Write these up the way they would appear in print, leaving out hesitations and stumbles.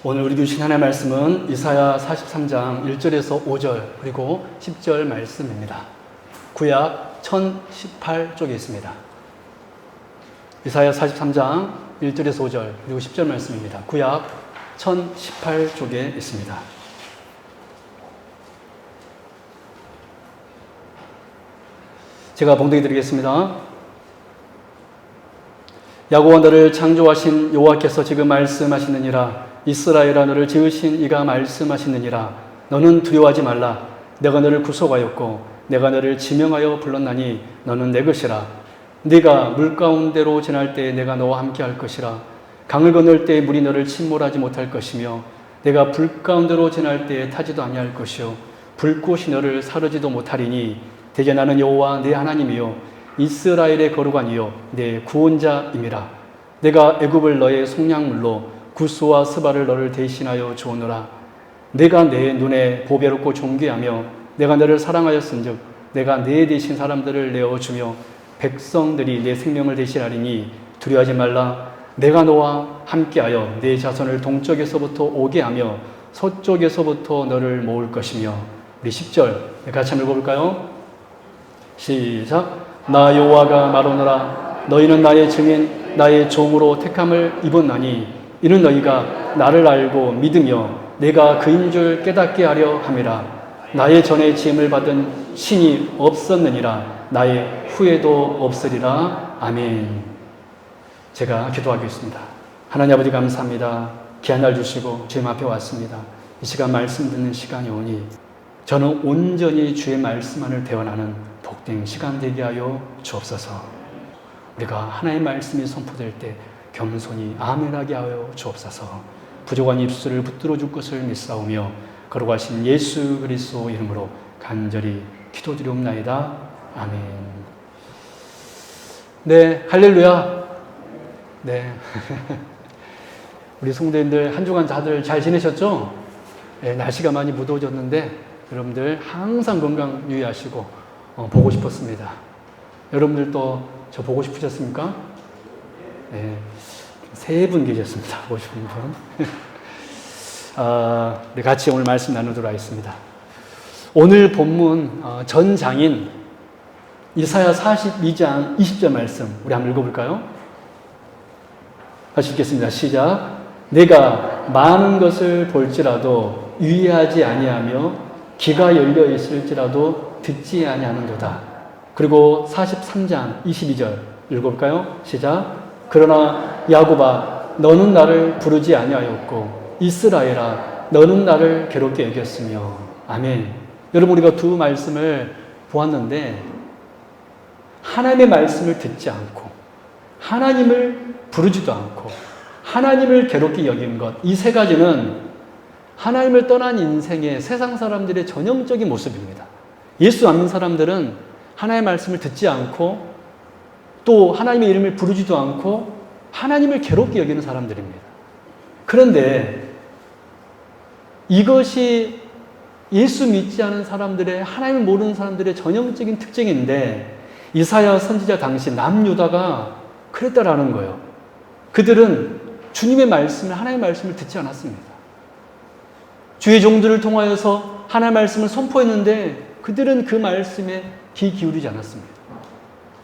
오늘 우리 주신 하나님의 말씀은 이사야 43장 1절에서 5절 그리고 10절 말씀입니다. 구약 1018쪽에 있습니다. 이사야 43장 1절에서 5절 그리고 10절 말씀입니다. 구약 1018쪽에 있습니다. 제가 봉독해 드리겠습니다. 야곱아 너를 창조하신 여호와께서 지금 말씀하시느니라. 이스라엘아 너를 지으신 이가 말씀하시느니라. 너는 두려워하지 말라. 내가 너를 구속하였고 내가 너를 지명하여 불렀나니 너는 내 것이라. 네가 물 가운데로 지날 때에 내가 너와 함께 할 것이라. 강을 건널 때에 물이 너를 침몰하지 못할 것이며 내가 불 가운데로 지날 때에 타지도 아니할 것이요 불꽃이 너를 사르지도 못하리니 대개 나는 여호와 네 하나님이요 이스라엘의 거룩한이요 내 구원자임이라. 내가 애굽을 너의 속량물로 구스와 스바를 너를 대신하여 주오노라. 내가 내 눈에 보배롭고 존귀하며 내가 너를 사랑하였은즉 내가 내 대신 사람들을 내어주며 백성들이 내 생명을 대신하리니 두려워하지 말라. 내가 너와 함께하여 내 자손을 동쪽에서부터 오게 하며 서쪽에서부터 너를 모을 것이며. 우리 10절 같이 한번 읽어볼까요? 시작. 나 여호와가 말하노라. 너희는 나의 증인 나의 종으로 택함을 입었나니 이는 너희가 나를 알고 믿으며 내가 그인 줄 깨닫게 하려 함이라. 나의 전에 지음을 받은 신이 없었느니라. 나의 후에도 없으리라. 아멘. 제가 기도하겠습니다. 하나님 아버지 감사합니다. 귀한 날 주시고 주님 앞에 왔습니다. 이 시간 말씀 듣는 시간이 오니 저는 온전히 주의 말씀만을 대원하는 복된 시간 되게 하여 주옵소서. 우리가 하나의 말씀이 선포될 때 겸손히 아멘하게 하여 주옵소서. 부족한 입술을 붙들어 줄 것을 믿사오며 거룩하신 예수 그리스도 이름으로 간절히 기도드리옵나이다. 아멘. 네, 할렐루야. 네. 우리 성도님들 한 주간 다들 잘 지내셨죠? 네, 날씨가 많이 무더워졌는데 여러분들 항상 건강 유의하시고 보고 싶었습니다. 여러분들도 저 보고 싶으셨습니까? 네, 3분 계셨습니다. 보고 싶은 분. 우리 같이 오늘 말씀 나누도록 하겠습니다. 오늘 본문 전장인 이사야 42장 20절 말씀 우리 한번 읽어볼까요? 다시 읽겠습니다. 시작. 내가 많은 것을 볼지라도 유의하지 아니하며 귀가 열려 있을지라도 듣지 아니하는도다. 그리고 43장 22절 읽어볼까요? 시작. 그러나 야곱아 너는 나를 부르지 아니하였고 이스라엘아 너는 나를 괴롭게 여겼으며. 아멘. 여러분 우리가 두 말씀을 보았는데 하나님의 말씀을 듣지 않고 하나님을 부르지도 않고 하나님을 괴롭게 여기는 것, 이 세 가지는 하나님을 떠난 인생의 세상 사람들의 전형적인 모습입니다. 예수 안 믿는 사람들은 하나님의 말씀을 듣지 않고 또 하나님의 이름을 부르지도 않고 하나님을 괴롭게 여기는 사람들입니다. 그런데 이것이 예수 믿지 않은 사람들의, 하나님을 모르는 사람들의 전형적인 특징인데 이사야 선지자 당시 남유다가 그랬다라는 거예요. 그들은 주님의 말씀을, 하나님의 말씀을 듣지 않았습니다. 주의 종들을 통하여서 하나님의 말씀을 선포했는데 그들은 그 말씀에 귀 기울이지 않았습니다.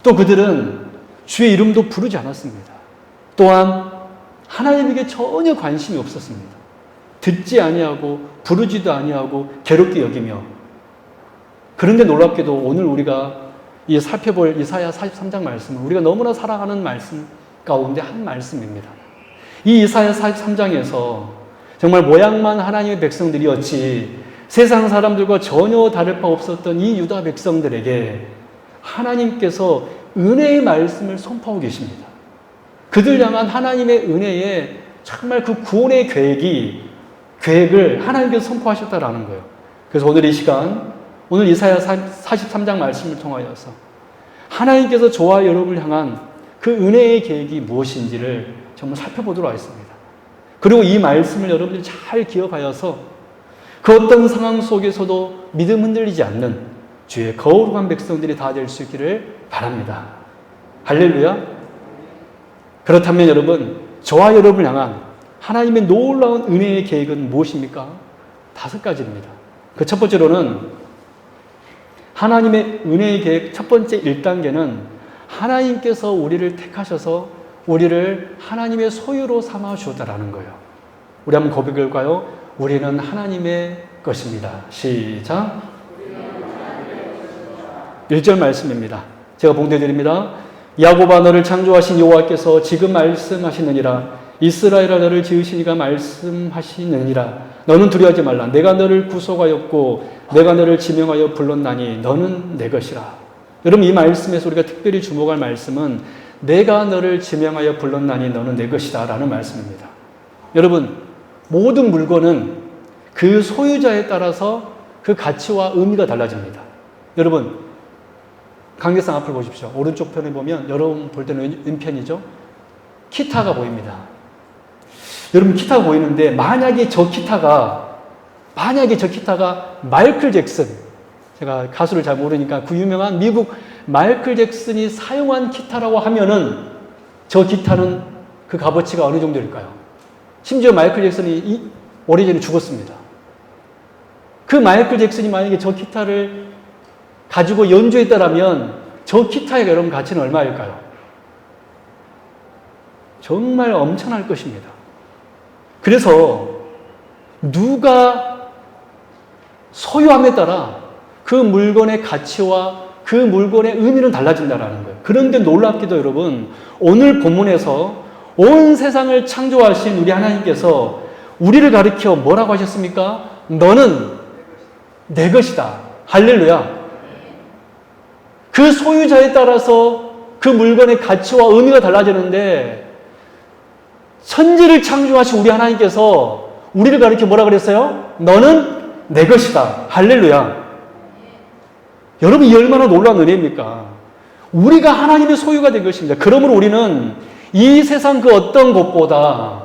또 그들은 주의 이름도 부르지 않았습니다. 또한 하나님에게 전혀 관심이 없었습니다. 듣지 아니하고 부르지도 아니하고 괴롭게 여기며. 그런데 놀랍게도 오늘 우리가 살펴볼 이사야 43장 말씀은 우리가 너무나 사랑하는 말씀 가운데 한 말씀입니다. 이 이사야 43장에서 정말 모양만 하나님의 백성들이었지 세상 사람들과 전혀 다를 바 없었던 이 유다 백성들에게 하나님께서 은혜의 말씀을 선포하고 계십니다. 그들 향한 하나님의 은혜에 정말 그 구원의 계획을 하나님께서 선포하셨다라는 거예요. 그래서 오늘 이 시간, 오늘 이사야 43장 말씀을 통하여서 하나님께서 저와 여러분을 향한 그 은혜의 계획이 무엇인지를 정말 살펴보도록 하겠습니다. 그리고 이 말씀을 여러분들이 잘 기억하여서 그 어떤 상황 속에서도 믿음 흔들리지 않는 주의 거룩한 백성들이 다 될 수 있기를 바랍니다. 할렐루야. 그렇다면 여러분, 저와 여러분을 향한 하나님의 놀라운 은혜의 계획은 무엇입니까? 5가지입니다. 그 첫 번째로는 하나님의 은혜의 계획 첫 번째 1단계는 하나님께서 우리를 택하셔서 우리를 하나님의 소유로 삼아 주었다라는 거예요. 우리 한번 고백할까요? 우리는 하나님의 것입니다. 시작. 1절 말씀입니다. 제가 봉독해드립니다. 야곱아 너를 창조하신 여호와께서 지금 말씀하시느니라. 이스라엘아 너를 지으신 이가 말씀하시느니라. 너는 두려워하지 말라. 내가 너를 구속하였고 내가 너를 지명하여 불렀나니 너는 내 것이라. 여러분 이 말씀에서 우리가 특별히 주목할 말씀은 내가 너를 지명하여 불렀나니 너는 내 것이다 라는 말씀입니다. 여러분 모든 물건은 그 소유자에 따라서 그 가치와 의미가 달라집니다. 여러분 강대상 앞을 보십시오. 오른쪽 편에 보면 여러분 볼 때는 왼편이죠. 기타가 보입니다. 여러분 기타가 보이는데 만약에 저 기타가 마이클 잭슨, 제가 가수를 잘 모르니까 그 유명한 미국 마이클 잭슨이 사용한 기타라고 하면은 저 기타는 그 값어치가 어느 정도일까요? 심지어 마이클 잭슨이 오래전에 죽었습니다. 그 마이클 잭슨이 만약에 저 기타를 가지고 연주했다라면 저 기타의 여러분 가치는 얼마일까요? 정말 엄청날 것입니다. 그래서 누가 소유함에 따라 그 물건의 가치와 그 물건의 의미는 달라진다는 거예요. 그런데 놀랍게도 여러분 오늘 본문에서 온 세상을 창조하신 우리 하나님께서 우리를 가리켜 뭐라고 하셨습니까? 너는 내 것이다. 할렐루야. 그 소유자에 따라서 그 물건의 가치와 의미가 달라지는데 천지를 창조하신 우리 하나님께서 우리를 가리켜 뭐라 그랬어요? 너는 내 것이다. 할렐루야. 여러분 이 얼마나 놀라운 은혜입니까? 우리가 하나님의 소유가 된 것입니다. 그러므로 우리는 이 세상 그 어떤 것보다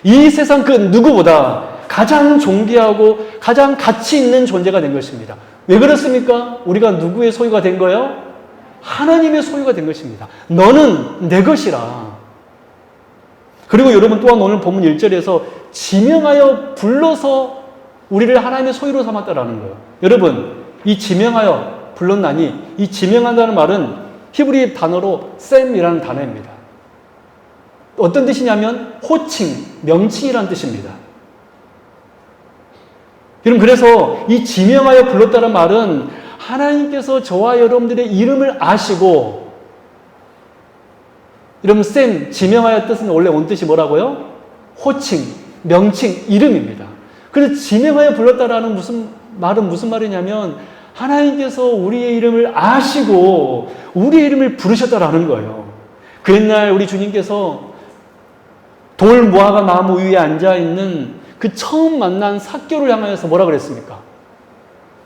이 세상 그 누구보다 가장 존귀하고 가장 가치 있는 존재가 된 것입니다. 왜 그렇습니까? 우리가 누구의 소유가 된 거예요? 하나님의 소유가 된 것입니다. 너는 내 것이라. 그리고 여러분 또한 오늘 본문 1절에서 지명하여 불러서 우리를 하나님의 소유로 삼았다라는 거예요. 여러분 이 지명하여 불렀나니 이 지명한다는 말은 히브리 단어로 셈이라는 단어입니다. 어떤 뜻이냐면 호칭, 명칭이라는 뜻입니다. 여러분 그래서 이 지명하여 불렀다는 말은 하나님께서 저와 여러분들의 이름을 아시고 여러분 셈, 지명하여 뜻은 원래 온 뜻이 뭐라고요? 호칭, 명칭, 이름입니다. 그래서 지명하여 불렀다라는 말은 무슨 말이냐면 하나님께서 우리의 이름을 아시고 우리의 이름을 부르셨다라는 거예요. 그 옛날 우리 주님께서 돌 무화과 나무 위에 앉아있는 그 처음 만난 삭개오를 향하여서 뭐라 그랬습니까?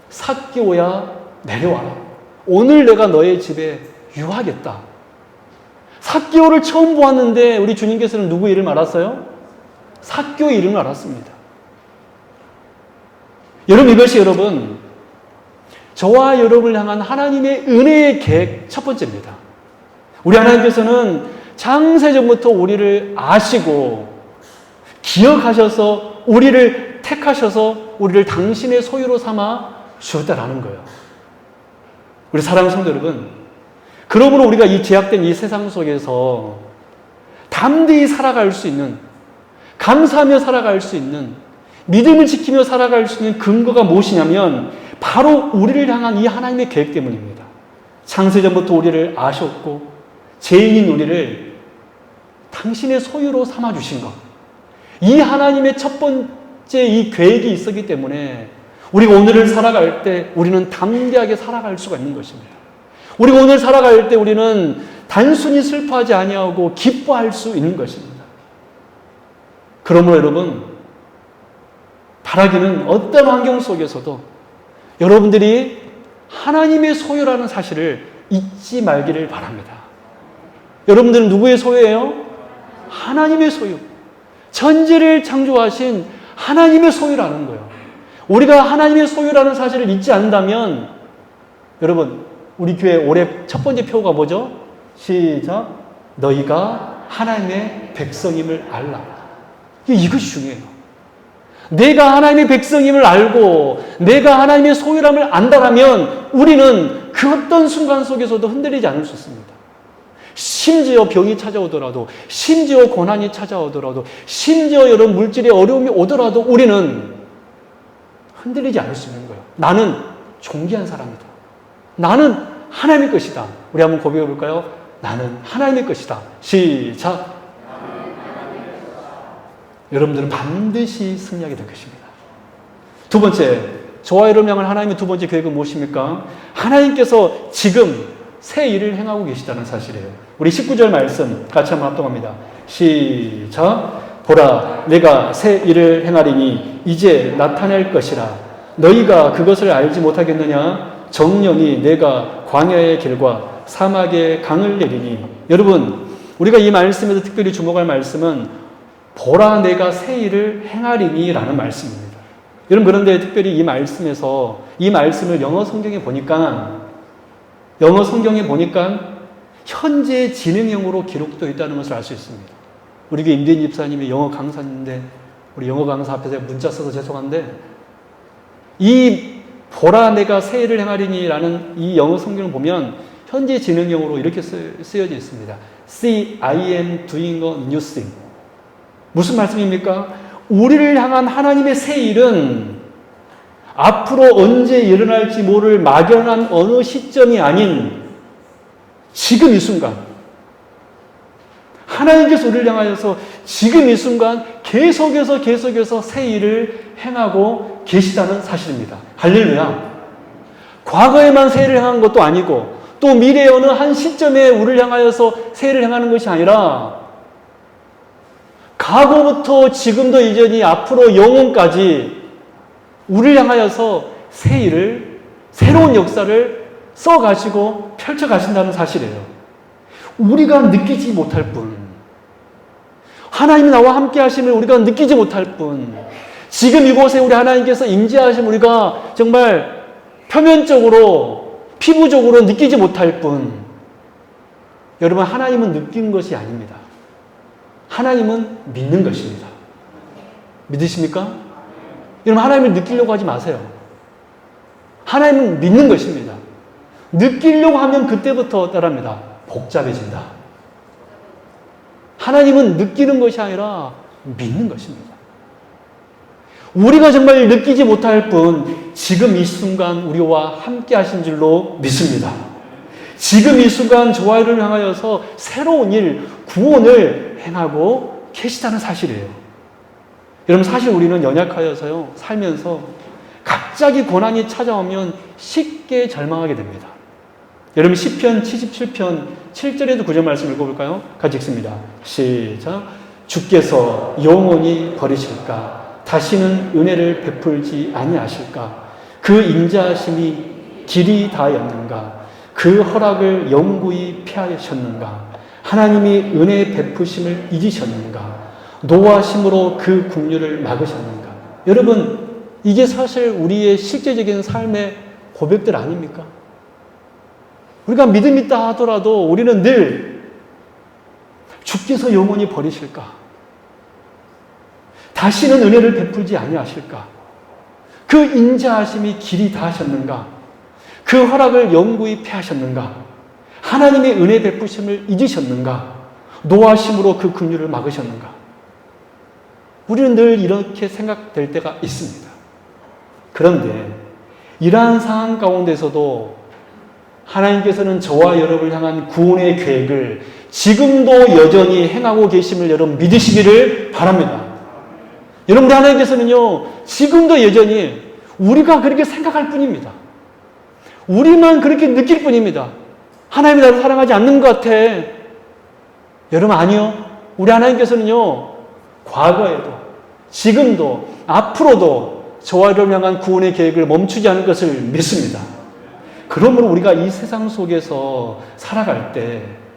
삭개오야 내려와라. 오늘 내가 너의 집에 유하겠다. 삭개오를 처음 보았는데 우리 주님께서는 누구 이름을 알았어요? 삭개오의 이름을 알았습니다. 여러분 이것이 여러분 저와 여러분을 향한 하나님의 은혜의 계획 첫 번째입니다. 우리 하나님께서는 창세전부터 우리를 아시고 기억하셔서 우리를 택하셔서 우리를 당신의 소유로 삼아 주었다라는 거예요. 우리 사랑하는 성도 여러분, 그러므로 우리가 이 제약된 이 세상 속에서 담대히 살아갈 수 있는, 감사하며 살아갈 수 있는, 믿음을 지키며 살아갈 수 있는 근거가 무엇이냐면 바로 우리를 향한 이 하나님의 계획 때문입니다. 창세전부터 우리를 아셨고 죄인인 우리를 당신의 소유로 삼아주신 것, 이 하나님의 첫 번째 이 계획이 있었기 때문에 우리가 오늘을 살아갈 때 우리는 담대하게 살아갈 수가 있는 것입니다. 우리가 오늘 살아갈 때 우리는 단순히 슬퍼하지 아니하고 기뻐할 수 있는 것입니다. 그러므로 여러분, 바라기는 어떤 환경 속에서도 여러분들이 하나님의 소유라는 사실을 잊지 말기를 바랍니다. 여러분들은 누구의 소유예요? 하나님의 소유. 천지를 창조하신 하나님의 소유라는 거예요. 우리가 하나님의 소유라는 사실을 잊지 않는다면 여러분 우리 교회 올해 첫 번째 표가 뭐죠? 시작. 너희가 하나님의 백성임을 알라. 이것이 중요해요. 내가 하나님의 백성임을 알고 내가 하나님의 소유람을 안다라면 우리는 그 어떤 순간 속에서도 흔들리지 않을 수 있습니다. 심지어 병이 찾아오더라도, 심지어 고난이 찾아오더라도, 심지어 여러 물질의 어려움이 오더라도 우리는 흔들리지 않을 수 있는 거예요. 나는 존귀한 사람이다. 나는 하나님의 것이다. 우리 한번 고백해 볼까요? 나는 하나님의 것이다. 시작. 여러분들은 반드시 승리하게 될 것입니다. 두 번째, 저와 여러분을 향한 하나님의 두 번째 계획은 무엇입니까? 하나님께서 지금 새 일을 행하고 계시다는 사실이에요. 우리 19절 말씀 같이 한번 합동합니다. 시작. 보라, 내가 새 일을 행하리니 이제 나타낼 것이라. 너희가 그것을 알지 못하겠느냐? 정령이 내가 광야의 길과 사막의 강을 내리니. 여러분, 우리가 이 말씀에서 특별히 주목할 말씀은 보라, 내가 새 일을 행하리니 라는 말씀입니다. 여러분, 그런데 특별히 이 말씀에서 이 말씀을 영어 성경에 보니까 현재 진행형으로 기록되어 있다는 것을 알 수 있습니다. 우리 교회 임대인 집사님이 영어 강사인데 우리 영어 강사 앞에서 문자 써서 죄송한데 이 보라, 내가 새 일을 행하리니 라는 이 영어 성경을 보면 현재 진행형으로 이렇게 쓰여져 있습니다. See, I am doing a new thing. 무슨 말씀입니까? 우리를 향한 하나님의 새 일은 앞으로 언제 일어날지 모를 막연한 어느 시점이 아닌 지금 이 순간, 하나님께서 우리를 향하여서 지금 이 순간 계속해서 새 일을 행하고 계시다는 사실입니다. 할렐루야. 과거에만 새 일을 행한 것도 아니고 또 미래의 어느 한 시점에 우리를 향하여서 새 일을 행하는 것이 아니라 과거부터 지금도 이전이 앞으로 영원까지 우리를 향하여서 새 일을, 새로운 역사를 써가시고 펼쳐가신다는 사실이에요. 우리가 느끼지 못할 뿐, 하나님이 나와 함께 하심을 우리가 느끼지 못할 뿐, 지금 이곳에 우리 하나님께서 임재하심을 우리가 정말 표면적으로, 피부적으로 느끼지 못할 뿐, 여러분, 하나님은 느끼는 것이 아닙니다. 하나님은 믿는 것입니다. 믿으십니까? 여러분, 하나님을 느끼려고 하지 마세요. 하나님은 믿는 것입니다. 느끼려고 하면 그때부터 따릅니다. 복잡해진다. 하나님은 느끼는 것이 아니라 믿는 것입니다. 우리가 정말 느끼지 못할 뿐 지금 이 순간 우리와 함께 하신 줄로 믿습니다. 지금 이 순간 저와 여러분을 향하여서 새로운 일, 구원을 행하고 계시다는 사실이에요. 여러분, 사실 우리는 연약하여서요, 살면서 갑자기 고난이 찾아오면 쉽게 절망하게 됩니다. 여러분, 시편 77편 7절에도 9절 말씀 읽어볼까요? 같이 읽습니다. 시작. 주께서 영원히 버리실까? 다시는 은혜를 베풀지 아니하실까? 그 인자하심이 길이 다였는가? 그 허락을 영구히 피하셨는가? 하나님이 은혜 베푸심을 잊으셨는가? 노하심으로 그 긍휼을 막으셨는가? 여러분, 이게 사실 우리의 실제적인 삶의 고백들 아닙니까? 우리가 믿음 있다 하더라도 우리는 늘 주께서 영원히 버리실까? 다시는 은혜를 베풀지 아니하실까? 그 인자하심이 길이 다하셨는가? 그 허락을 영구히 피하셨는가? 하나님의 은혜 베푸심을 잊으셨는가? 노하심으로 그 긍휼을 막으셨는가? 우리는 늘 이렇게 생각될 때가 있습니다. 그런데 이러한 상황 가운데서도 하나님께서는 저와 여러분을 향한 구원의 계획을 지금도 여전히 행하고 계심을 여러분 믿으시기를 바랍니다. 여러분, 하나님께서는요, 지금도 여전히 우리가 그렇게 생각할 뿐입니다. 우리만 그렇게 느낄 뿐입니다. 하나님이 나를 사랑하지 않는 것 같아. 여러분, 아니요. 우리 하나님께서는요, 과거에도, 지금도, 앞으로도 저와 여러분을 향한 구원의 계획을 멈추지 않을 것을 믿습니다. 그러므로 우리가 이 세상 속에서 살아갈 때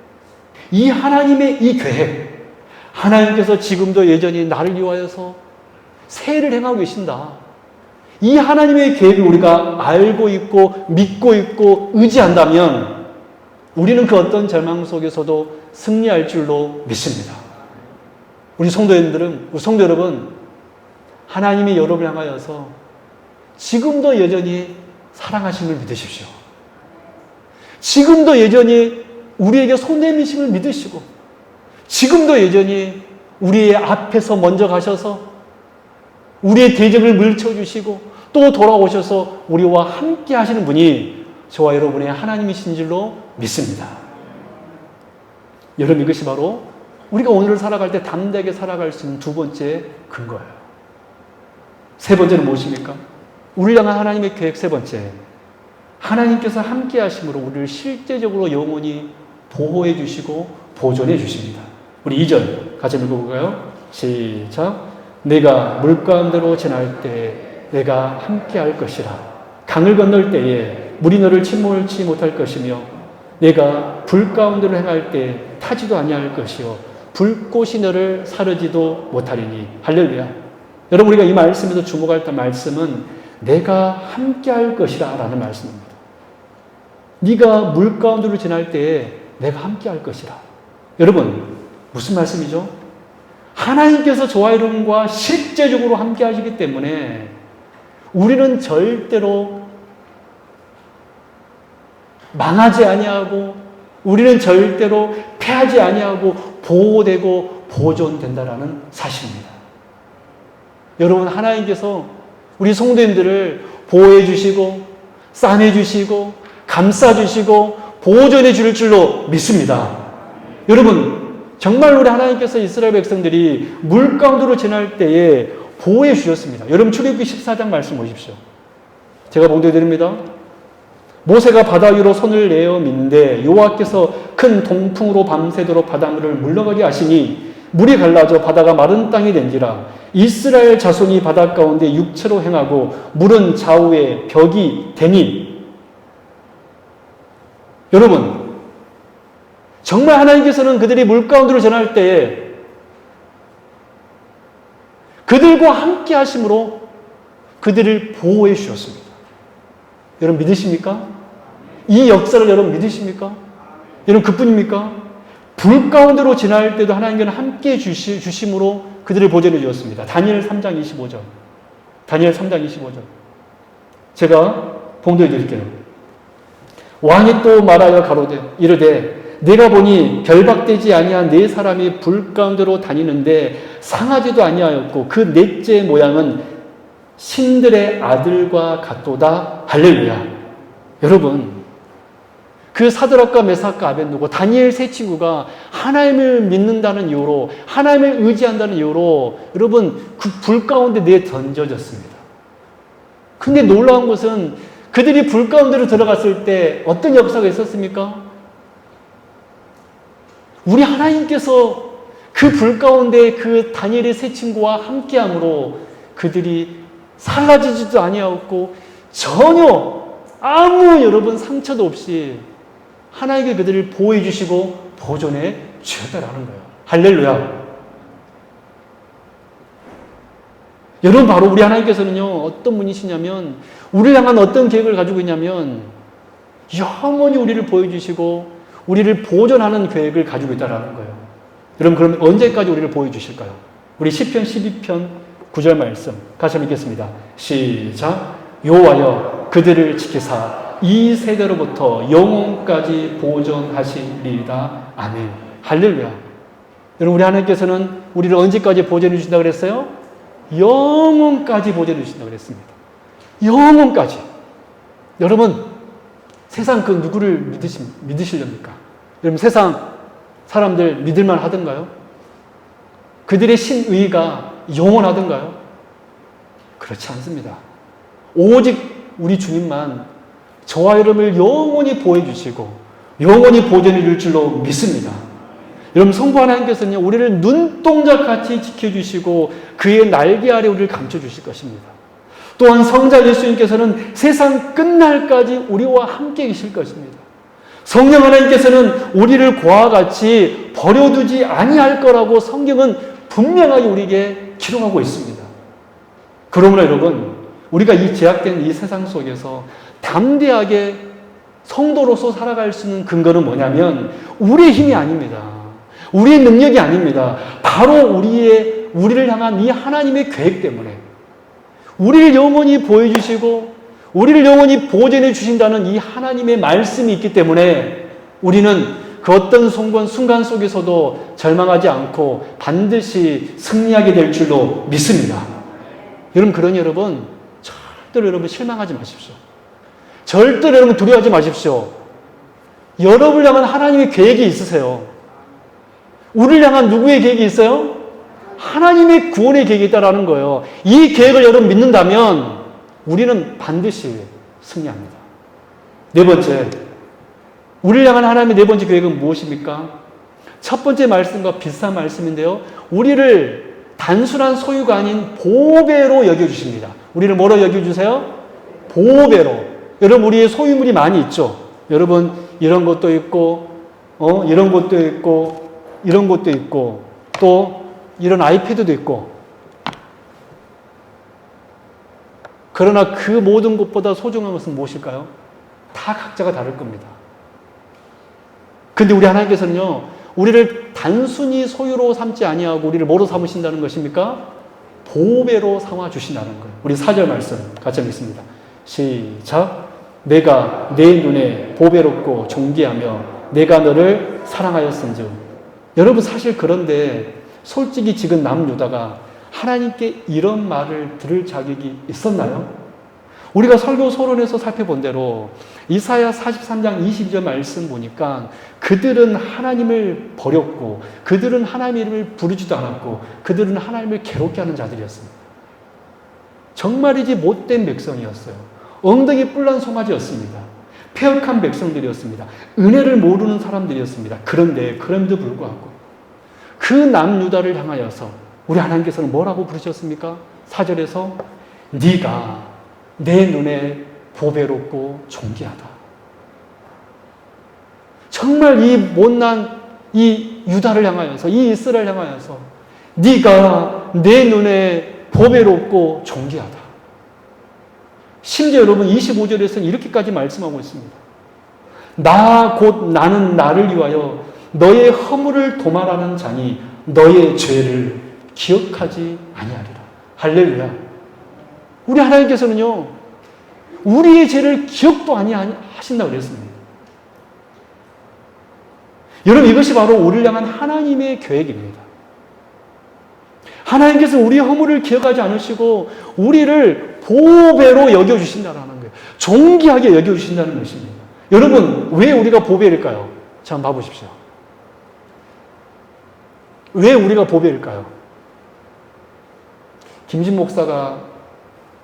이 하나님의 이 계획, 하나님께서 지금도 여전히 나를 위하여서 새 일을 행하고 계신다. 이 하나님의 계획을 우리가 알고 있고 믿고 있고 의지한다면 우리는 그 어떤 절망 속에서도 승리할 줄로 믿습니다. 우리 성도 여러분, 하나님이 여러분을 향하여서 지금도 여전히 사랑하심을 믿으십시오. 지금도 여전히 우리에게 손 내미심을 믿으시고, 지금도 여전히 우리의 앞에서 먼저 가셔서 우리의 대적을 물쳐주시고 또 돌아오셔서 우리와 함께 하시는 분이 저와 여러분의 하나님이신 줄로 믿습니다. 여러분, 이것이 바로 우리가 오늘을 살아갈 때 담대하게 살아갈 수 있는 두 번째 근거예요. 세 번째는 무엇입니까? 우리를 향한 하나님의 계획 세 번째. 하나님께서 함께 하심으로 우리를 실제적으로 영원히 보호해 주시고 보존해 주십니다. 우리 2절 같이 읽어볼까요? 시작. 내가 물 가운데로 지날 때 내가 함께 할 것이라. 강을 건널 때에 물이 너를 침몰치 못할 것이며 내가 불 가운데로 행할 때 타지도 아니할 것이요 불꽃이 너를 사르지도 못하리니. 할렐루야. 여러분, 우리가 이 말씀에서 주목할 말씀은 내가 함께 할 것이라 라는 말씀입니다. 네가 물 가운데로 지날 때에 내가 함께 할 것이라. 여러분, 무슨 말씀이죠? 하나님께서 저와 여러분과 실제적으로 함께 하시기 때문에 우리는 절대로 망하지 아니하고, 우리는 절대로 패하지 아니하고 보호되고 보존된다라는 사실입니다. 여러분, 하나님께서 우리 성도님들을 보호해 주시고 싸매 주시고 감싸 주시고 보존해 줄 줄로 믿습니다. 여러분, 정말 우리 하나님께서 이스라엘 백성들이 물 가운데로 지날 때에 보호해 주셨습니다. 여러분, 출애굽기 14장 말씀 보십시오. 제가 봉독해 드립니다. 모세가 바다 위로 손을 내어 민데 여호와께서 큰 동풍으로 밤새도록 바닷물을 물러가게 하시니 물이 갈라져 바다가 마른 땅이 된지라. 이스라엘 자손이 바다 가운데 육체로 행하고 물은 좌우에 벽이 되니. 여러분, 정말 하나님께서는 그들이 물 가운데로 지날 때에 그들과 함께 하심으로 그들을 보호해 주셨습니다. 여러분, 믿으십니까? 이 역사를 여러분 믿으십니까? 여러분, 그뿐입니까? 불 가운데로 지날 때도 하나님께는 함께 주심으로 그들을 보존해 주었습니다. 다니엘 3장 25절. 다니엘 3장 25절. 제가 봉독해 드릴게요. 왕이 또 말하여 가로되 이르되 내가 보니 결박되지 아니한 네 사람이 불 가운데로 다니는데 상하지도 아니하였고 그 넷째 모양은 신들의 아들과 같도다. 할렐루야. 여러분, 그 사드락과 메삭과 아벳느고 다니엘 세 친구가 하나님을 믿는다는 이유로, 하나님을 의지한다는 이유로 여러분 그 불 가운데 내던져졌습니다. 근데 놀라운 것은 그들이 불 가운데로 들어갔을 때 어떤 역사가 있었습니까? 우리 하나님께서 그 불 가운데 그 다니엘의 세 친구와 함께함으로 그들이 사라지지도 아니하였고 전혀 아무 여러분 상처도 없이 하나님께 그들을 보호해 주시고 보존해 주셨다라는 거예요. 할렐루야. 여러분, 바로 우리 하나님께서는요, 어떤 분이시냐면 우리를 향한 어떤 계획을 가지고 있냐면 영원히 우리를 보여주시고 우리를 보존하는 계획을 가지고 있다는 거예요. 여러분, 그럼 언제까지 우리를 보여주실까요? 우리 시편 12편 9절 말씀 같이 읽겠습니다. 시작. 여호와여 그들을 지키사 이 세대로부터 영원까지 보존하시리이다. 아멘. 할렐루야. 여러분, 우리 하나님께서는 우리를 언제까지 보존해 주신다고 그랬어요? 영원까지 보존해 주신다고 그랬습니다. 영원까지. 여러분, 세상 그 누구를 믿으시렵니까? 여러분, 세상 사람들 믿을만 하던가요? 그들의 신의가 영원하던가요? 그렇지 않습니다. 오직 우리 주님만 저와 여러분을 영원히 보호해 주시고 영원히 보존해 줄 줄로 믿습니다. 여러분, 성부 하나님께서는 우리를 눈동자같이 지켜주시고 그의 날개 아래 우리를 감춰주실 것입니다. 또한 성자 예수님께서는 세상 끝날까지 우리와 함께 계실 것입니다. 성령 하나님께서는 우리를 그와 같이 버려두지 아니할 거라고 성경은 분명하게 우리에게 기록하고 있습니다. 그러므로 여러분, 우리가 이 제약된 이 세상 속에서 담대하게 성도로서 살아갈 수 있는 근거는 뭐냐면 우리의 힘이 아닙니다. 우리의 능력이 아닙니다. 바로 우리를 향한 이 하나님의 계획 때문에 우리를 영원히 보여주시고 우리를 영원히 보존해 주신다는 이 하나님의 말씀이 있기 때문에 우리는 그 어떤 순간 속에서도 절망하지 않고 반드시 승리하게 될 줄로 믿습니다. 여러분, 그러니 여러분, 절대로 여러분 실망하지 마십시오. 절대로 여러분 두려워하지 마십시오. 여러분을 향한 하나님의 계획이 있으세요. 우리를 향한 누구의 계획이 있어요? 하나님의 구원의 계획이 있다라는 거예요. 이 계획을 여러분 믿는다면 우리는 반드시 승리합니다. 네 번째, 우리를 향한 하나님의 네 번째 계획은 무엇입니까? 첫 번째 말씀과 비슷한 말씀인데요. 우리를 단순한 소유가 아닌 보배로 여겨주십니다. 우리를 뭐로 여겨주세요? 보배로. 여러분, 우리의 소유물이 많이 있죠? 여러분, 이런 것도 있고, 이런 것도 있고, 이런 것도 있고, 또 이런 아이패드도 있고. 그러나 그 모든 것보다 소중한 것은 무엇일까요? 다 각자가 다를 겁니다. 근데 우리 하나님께서는요, 우리를 단순히 소유로 삼지 아니하고 우리를 뭐로 삼으신다는 것입니까? 보배로 삼아 주신다는 거예요. 우리 4절 말씀 같이 읽습니다. 시작. 내가 내 눈에 보배롭고 존귀하며 내가 너를 사랑하였은즉. 여러분, 사실 그런데 솔직히 지금 남유다가 하나님께 이런 말을 들을 자격이 있었나요? 우리가 설교 서론에서 살펴본 대로 이사야 43장 22절 말씀 보니까 그들은 하나님을 버렸고 그들은 하나님의 이름을 부르지도 않았고 그들은 하나님을 괴롭게 하는 자들이었습니다. 정말이지 못된 백성이었어요. 엉덩이 뿔난 송아지였습니다. 폐역한 백성들이었습니다. 은혜를 모르는 사람들이었습니다. 그런데 그럼에도 불구하고 그 남유다를 향하여서 우리 하나님께서는 뭐라고 부르셨습니까? 4절에서 네가 내 눈에 보배롭고 존귀하다. 정말 이 못난 이 유다를 향하여서 이 이스라엘을 향하여서 네가 내 눈에 보배롭고 존귀하다. 심지어 여러분 25절에서는 이렇게까지 말씀하고 있습니다. 곧 나는 나를 위하여 너의 허물을 도말하는 자니 너의 죄를 기억하지 아니하리라. 할렐루야. 우리 하나님께서는요, 우리의 죄를 기억도 아니하신다고 그랬습니다. 여러분, 이것이 바로 우리를 향한 하나님의 계획입니다. 하나님께서 우리의 허물을 기억하지 않으시고 우리를 보배로 여겨주신다는 거예요. 존귀하게 여겨주신다는 것입니다. 여러분, 왜 우리가 보배일까요? 자, 한번 봐보십시오. 왜 우리가 보배일까요? 김진 목사가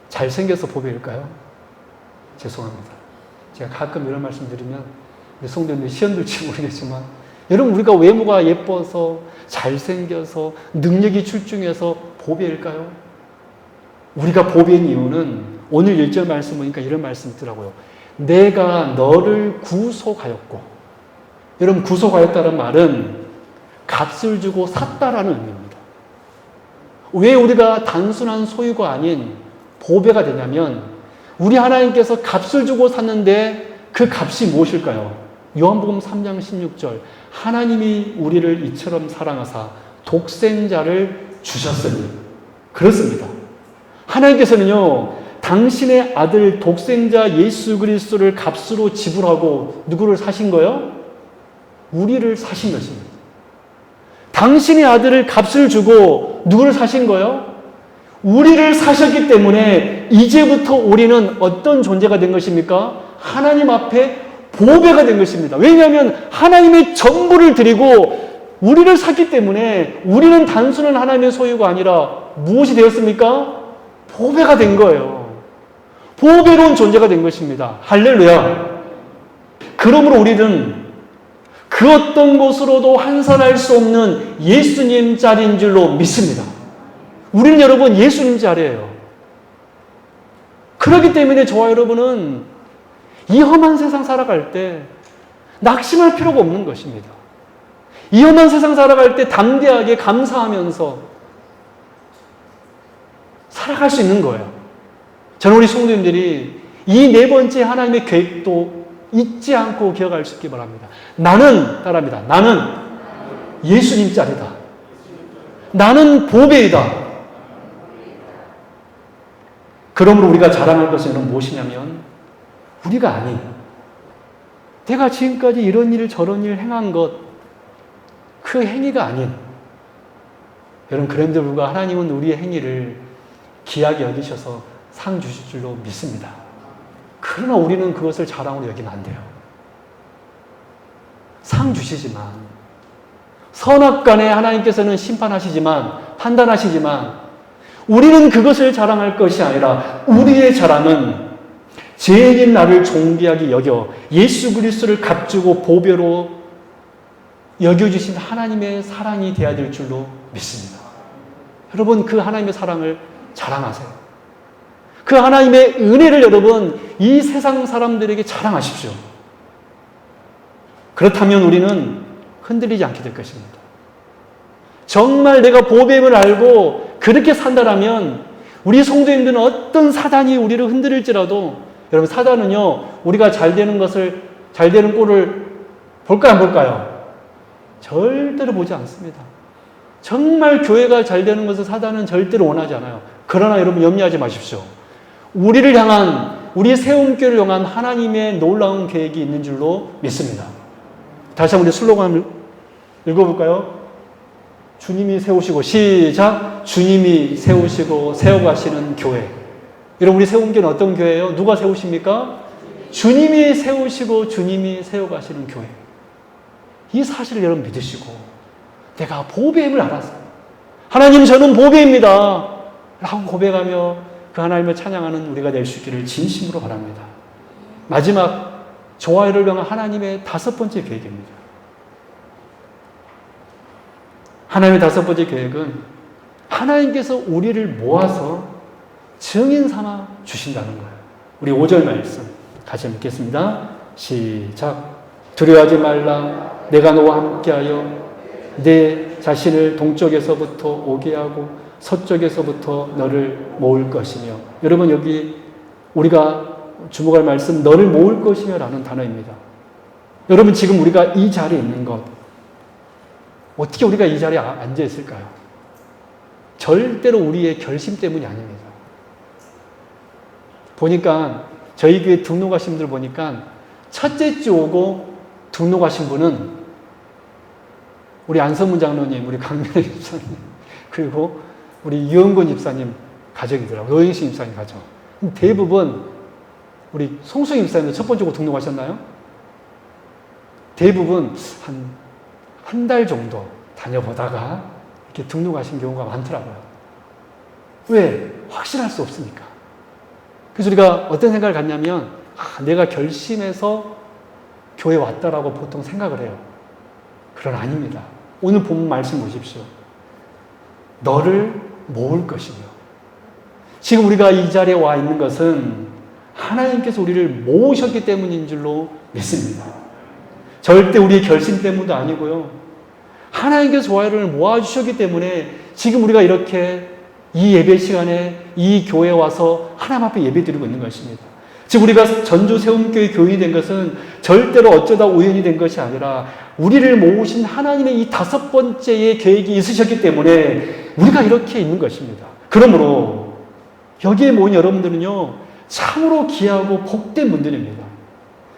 잘생겨서 보배일까요? 죄송합니다. 제가 가끔 이런 말씀 드리면 우리 성도님들이 시험들지 모르겠지만 여러분, 우리가 외모가 예뻐서 잘생겨서 능력이 출중해서 보배일까요? 우리가 보배인 이유는 오늘 1절 말씀 보니까 이런 말씀 있더라고요. 내가 너를 구속하였고. 여러분, 구속하였다는 말은 값을 주고 샀다라는 의미입니다. 왜 우리가 단순한 소유가 아닌 보배가 되냐면 우리 하나님께서 값을 주고 샀는데 그 값이 무엇일까요? 요한복음 3장 16절 하나님이 우리를 이처럼 사랑하사 독생자를 주셨으니. 그렇습니다. 하나님께서는요, 당신의 아들 독생자 예수 그리스도를 값으로 지불하고 누구를 사신 거예요? 우리를 사신 것입니다. 당신의 아들을 값을 주고 누구를 사신 거예요? 우리를 사셨기 때문에 이제부터 우리는 어떤 존재가 된 것입니까? 하나님 앞에 보배가 된 것입니다. 왜냐하면 하나님의 전부를 드리고 우리를 샀기 때문에 우리는 단순한 하나님의 소유가 아니라 무엇이 되었습니까? 보배가 된 거예요. 보배로운 존재가 된 것입니다. 할렐루야. 그러므로 우리는 그 어떤 것으로도 환산할 수 없는 예수님 자리인 줄로 믿습니다. 우리는 여러분 예수님 자리예요. 그렇기 때문에 저와 여러분은 이 험한 세상 살아갈 때 낙심할 필요가 없는 것입니다. 이 험한 세상 살아갈 때 담대하게 감사하면서 살아갈 수 있는 거예요. 저는 우리 성도님들이 이 네 번째 하나님의 계획도 잊지 않고 기억할 수 있기 바랍니다. 나는 따라합니다. 나는 예수님 짤이다. 나는 보배이다. 그러므로 우리가 자랑할 것은 무엇이냐면 우리가 아닌, 내가 지금까지 이런 일 저런 일 행한 것, 그 행위가 아닌, 여러분 그런데 불구하고 하나님은 우리의 행위를 귀하게 여기셔서 상 주실 줄로 믿습니다. 그러나 우리는 그것을 자랑으로 여기면 안 돼요. 상 주시지만, 선악간에 하나님께서는 심판하시지만, 판단하시지만, 우리는 그것을 자랑할 것이 아니라 우리의 자랑은 죄인인 나를 존귀하게 여겨 예수 그리스도를 값주고 보배로 여겨주신 하나님의 사랑이 되어야 될 줄로 믿습니다. 여러분 그 하나님의 사랑을 자랑하세요. 그 하나님의 은혜를 여러분 이 세상 사람들에게 자랑하십시오. 그렇다면 우리는 흔들리지 않게 될 것입니다. 정말 내가 보배임을 알고 그렇게 산다라면 우리 성도님들은 어떤 사단이 우리를 흔들릴지라도, 여러분 사단은요 우리가 잘 되는 것을, 잘 되는 꼴을 볼까요 안 볼까요? 절대로 보지 않습니다. 정말 교회가 잘 되는 것을 사단은 절대로 원하지 않아요. 그러나 여러분 염려하지 마십시오. 우리를 향한, 우리 세움교회를 향한 하나님의 놀라운 계획이 있는 줄로 믿습니다. 다시 한번 우리 슬로건을 읽어볼까요? 주님이 세우시고, 시작! 주님이 세우시고 세워가시는 교회. 여러분 우리 세움교회는 어떤 교회예요? 누가 세우십니까? 주님이 세우시고 주님이 세워가시는 교회. 이 사실을 여러분 믿으시고, 내가 보배임을 알았어요. 하나님 저는 보배입니다 라고 고백하며 그 하나님을 찬양하는 우리가 될 수 있기를 진심으로 바랍니다. 마지막 좋아요를 향한 하나님의 5번째 계획입니다. 하나님의 5번째 계획은 하나님께서 우리를 모아서 증인 삼아 주신다는 거예요. 우리 5절 말씀 같이 읽겠습니다. 시작. 두려워하지 말라. 내가 너와 함께하여 내 자신을 동쪽에서부터 오게 하고 서쪽에서부터 너를 모을 것이며. 여러분 여기 우리가 주목할 말씀 너를 모을 것이며 라는 단어입니다. 여러분 지금 우리가 이 자리에 있는 것, 어떻게 우리가 이 자리에 앉아 있을까요? 절대로 우리의 결심 때문이 아닙니다. 보니까 저희 교회 등록하신 분들 보니까 첫째 주 오고 등록하신 분은 우리 안성문 장로님, 우리 강민호 집사님, 그리고 우리 유영근 집사님 가족이더라고요. 노영신 집사님 가족. 대부분 우리 송수임 집사님도 첫 번째 고 등록하셨나요? 대부분 한 달 정도 다녀보다가 이렇게 등록하신 경우가 많더라고요. 왜? 확실할 수 없으니까. 그래서 우리가 어떤 생각을 갖냐면, 내가 결심해서 교회 왔다라고 보통 생각을 해요. 그러나 아닙니다. 오늘 본 말씀 보십시오. 너를 모을 것이며. 지금 우리가 이 자리에 와 있는 것은 하나님께서 우리를 모으셨기 때문인 줄로 믿습니다. 절대 우리의 결심 때문도 아니고요. 하나님께서 좋아요를 모아주셨기 때문에 지금 우리가 이렇게 이 예배 시간에 이 교회에 와서 하나님 앞에 예배 드리고 있는 것입니다. 지금 우리가 전주 세움교회 교인이 된 것은 절대로 어쩌다 우연이 된 것이 아니라 우리를 모으신 하나님의 이 5번째의 계획이 있으셨기 때문에 우리가 이렇게 있는 것입니다. 그러므로 여기에 모인 여러분들은요, 참으로 귀하고 복된 분들입니다.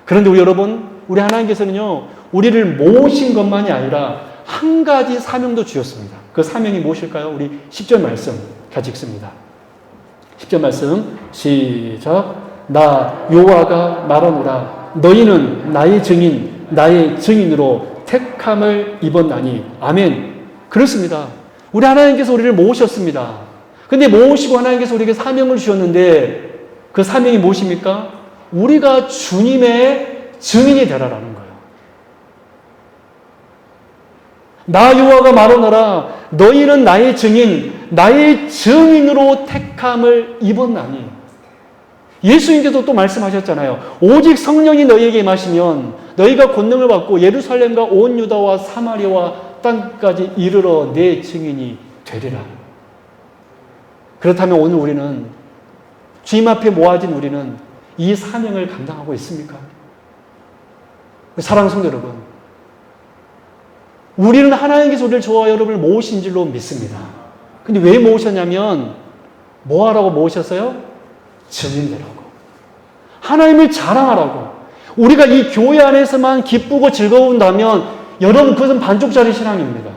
그런데 우리 여러분, 우리 하나님께서는요, 우리를 모으신 것만이 아니라 한 가지 사명도 주셨습니다. 그 사명이 무엇일까요? 우리 10절 말씀 같이 읽습니다. 10절 말씀 시작. 나 여호와가 말하노라. 너희는 나의 증인, 나의 증인으로 택함을 입었나니. 아멘. 그렇습니다. 우리 하나님께서 우리를 모으셨습니다. 근데 모으시고 하나님께서 우리에게 사명을 주셨는데 그 사명이 무엇입니까? 우리가 주님의 증인이 되라라는 거예요. 나 여호와가 말하노라. 너희는 나의 증인, 나의 증인으로 택함을 입었나니. 예수님께서 또 말씀하셨잖아요. 오직 성령이 너희에게 임하시면 너희가 권능을 받고 예루살렘과 온 유다와 사마리아와 땅까지 이르러 내 증인이 되리라. 그렇다면 오늘 우리는, 주님 앞에 모아진 우리는 이 사명을 감당하고 있습니까? 사랑하는 성도 여러분, 우리는 하나님께서 우리를 저와 여러분을 모으신 줄로 믿습니다. 근데 왜 모으셨냐면 뭐 하라고 모으셨어요? 증인되라고. 하나님을 자랑하라고. 우리가 이 교회 안에서만 기쁘고 즐거운다면 여러분 그것은 반쪽짜리 신앙입니다.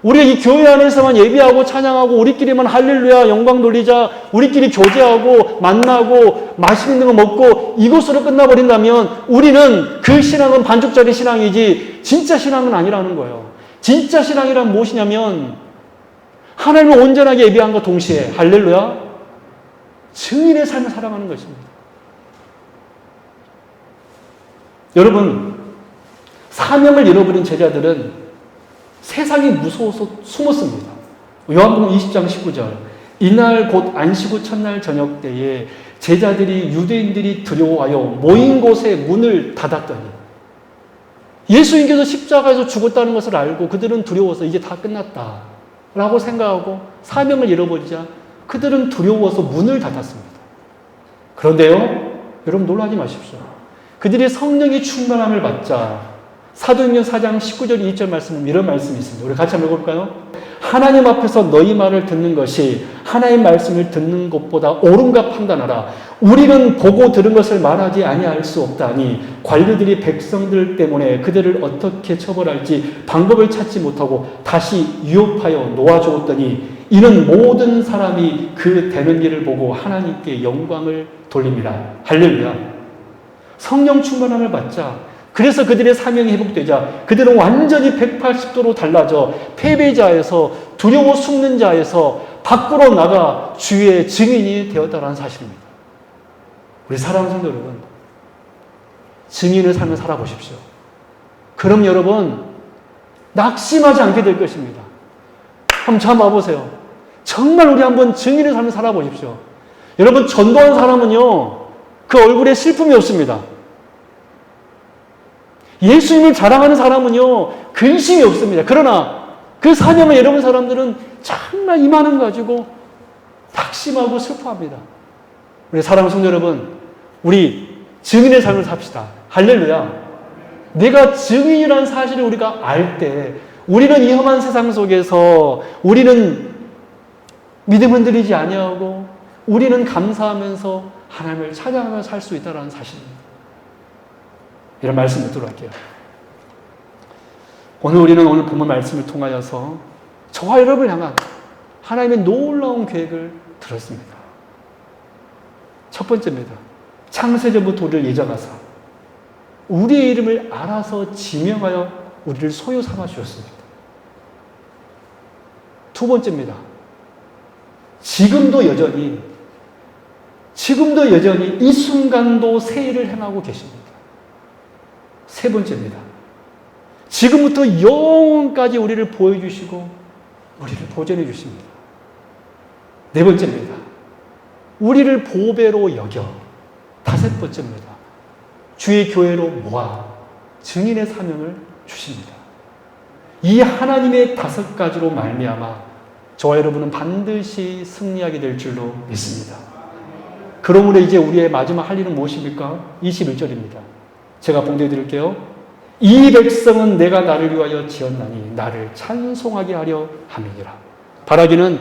우리가 이 교회 안에서만 예배하고 찬양하고 우리끼리만 할렐루야 영광 돌리자 우리끼리 교제하고 만나고 맛있는 거 먹고 이것으로 끝나버린다면 우리는 그 신앙은 반쪽짜리 신앙이지 진짜 신앙은 아니라는 거예요. 진짜 신앙이란 무엇이냐면 하나님을 온전하게 예배함과 동시에 할렐루야 증인의 삶을 살아가는 것입니다. 여러분 사명을 잃어버린 제자들은 세상이 무서워서 숨었습니다. 요한복음 20장 19절 이날 곧 안식 후 첫날 저녁 때에 제자들이 유대인들이 두려워하여 모인 곳에 문을 닫았더니 예수님께서 십자가에서 죽었다는 것을 알고 그들은 두려워서 이제 다 끝났다 라고 생각하고 사명을 잃어버리자 그들은 두려워서 문을 닫았습니다. 그런데요 여러분 놀라지 마십시오. 그들이 성령의 충만함을 받자 사도행전 4장 19절 2절 말씀은 이런 말씀이 있습니다. 우리 같이 한번 읽어볼까요? 하나님 앞에서 너희 말을 듣는 것이 하나님 말씀을 듣는 것보다 옳은가 판단하라. 우리는 보고 들은 것을 말하지 아니할 수 없다니 관리들이 백성들 때문에 그들을 어떻게 처벌할지 방법을 찾지 못하고 다시 유혹하여 놓아주었더니 이는 모든 사람이 그 되는 일을 보고 하나님께 영광을 돌립니다. 할렐루야. 성령 충만함을 받자 그래서 그들의 사명이 회복되자 그들은 완전히 180도로 달라져 패배자에서 두려워 숨는 자에서 밖으로 나가 주의 증인이 되었다는 사실입니다. 우리 사랑하는 성도 여러분, 증인의 삶을 살아보십시오. 그럼 여러분 낙심하지 않게 될 것입니다. 한번 잡아보세요. 정말 우리 한번 증인의 삶을 살아보십시오. 여러분 전도한 사람은요 그 얼굴에 슬픔이 없습니다. 예수님을 자랑하는 사람은요 근심이 없습니다. 그러나 그 사명을 잃어버린 사람들은 정말 이 많은 가지고 낙심하고 슬퍼합니다. 우리 사랑하는 성도 여러분, 우리 증인의 삶을 삽시다. 할렐루야. 내가 증인이라는 사실을 우리가 알 때 우리는 이 험한 세상 속에서 우리는 믿음 흔들리지 아니하고 우리는 감사하면서 하나님을 찬양하며 살 수 있다는 사실입니다. 이런 말씀 듣도록 할게요. 우리는 오늘 본문 말씀을 통하여서 저와 여러분을 향한 하나님의 놀라운 계획을 들었습니다. 첫 번째입니다. 창세전부터 우리를 예정하사 우리의 이름을 알아서 지명하여 우리를 소유 삼아 주셨습니다. 두 번째입니다. 지금도 여전히 이 순간도 새 일을 행하고 계십니다. 세 번째입니다. 지금부터 영원까지 우리를 보여주시고 우리를 보존해 주십니다. 네 번째입니다. 우리를 보배로 여겨 다섯 번째입니다. 주의 교회로 모아 증인의 사명을 주십니다. 이 하나님의 다섯 가지로 말미암아 저와 여러분은 반드시 승리하게 될 줄로 믿습니다. 그러므로 이제 우리의 마지막 할 일은 무엇입니까? 21절입니다. 제가 봉독해 드릴게요. 이 백성은 내가 나를 위하여 지었나니 나를 찬송하게 하려 함이니라. 바라기는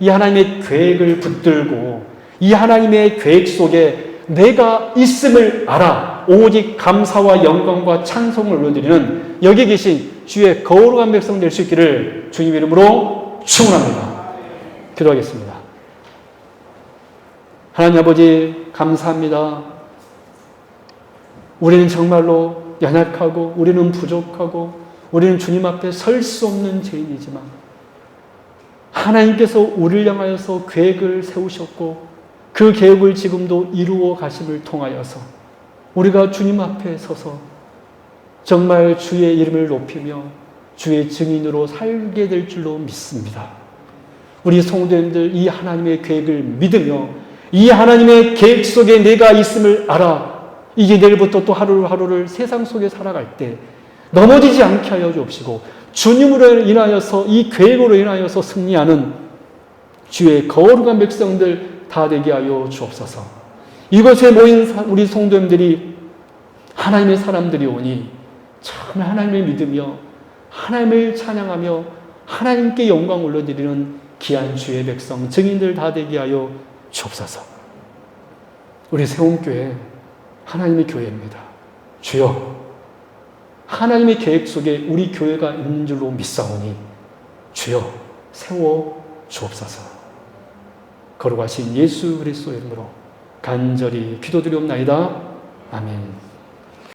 이 하나님의 계획을 붙들고 이 하나님의 계획 속에 내가 있음을 알아 오직 감사와 영광과 찬송을 올려드리는 여기 계신 주의 거룩한 백성 될 수 있기를 주님 이름으로 축원합니다. 기도하겠습니다. 하나님 아버지 감사합니다. 우리는 정말로 연약하고 우리는 부족하고 우리는 주님 앞에 설 수 없는 죄인이지만 하나님께서 우리를 향하여서 계획을 세우셨고 그 계획을 지금도 이루어 가심을 통하여서 우리가 주님 앞에 서서 정말 주의 이름을 높이며 주의 증인으로 살게 될 줄로 믿습니다. 우리 성도님들 이 하나님의 계획을 믿으며 이 하나님의 계획 속에 내가 있음을 알아 이제 내일부터 또 하루하루를 세상 속에 살아갈 때 넘어지지 않게 하여 주옵시고 주님으로 인하여서 이 계획으로 인하여서 승리하는 주의 거룩한 백성들 다 되게 하여 주옵소서. 이곳에 모인 우리 성도님들이 하나님의 사람들이 오니 정말 하나님을 믿으며 하나님을 찬양하며 하나님께 영광 올려드리는 귀한 주의 백성, 증인들 다 되게 하여 주옵소서. 우리 세움교회 하나님의 교회입니다. 주여, 하나님의 계획 속에 우리 교회가 있는 줄로 믿사오니 주여 세워 주옵소서. 거룩하신 예수 그리스도의 이름으로 간절히 기도드리옵나이다. 아멘.